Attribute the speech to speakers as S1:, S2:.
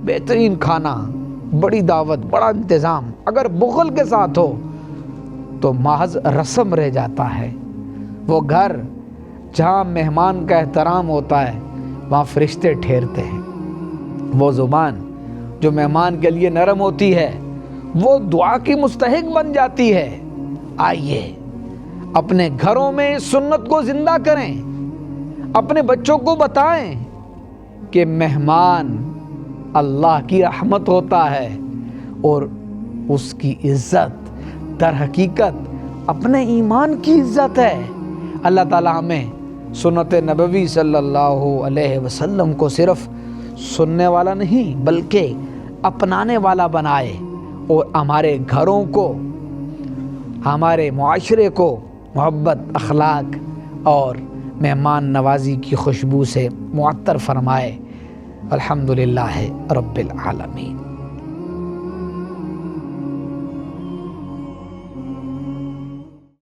S1: بہترین کھانا، بڑی دعوت، بڑا انتظام اگر بخل کے ساتھ ہو تو محض رسم رہ جاتا ہے۔ وہ گھر جہاں مہمان کا احترام ہوتا ہے وہاں فرشتے ٹھہرتے ہیں۔ وہ زبان جو مہمان کے لیے نرم ہوتی ہے وہ دعا کی مستحق بن جاتی ہے۔ آئیے اپنے گھروں میں سنت کو زندہ کریں، اپنے بچوں کو بتائیں کہ مہمان اللہ کی رحمت ہوتا ہے اور اس کی عزت در حقیقت اپنے ایمان کی عزت ہے۔ اللہ تعالی ہمیں سنت نبوی صلی اللہ علیہ وسلم کو صرف سننے والا نہیں بلکہ اپنانے والا بنائے، اور ہمارے گھروں کو، ہمارے معاشرے کو محبت، اخلاق اور مہمان نوازی کی خوشبو سے معطر فرمائے۔ الحمدللہ رب العالمین۔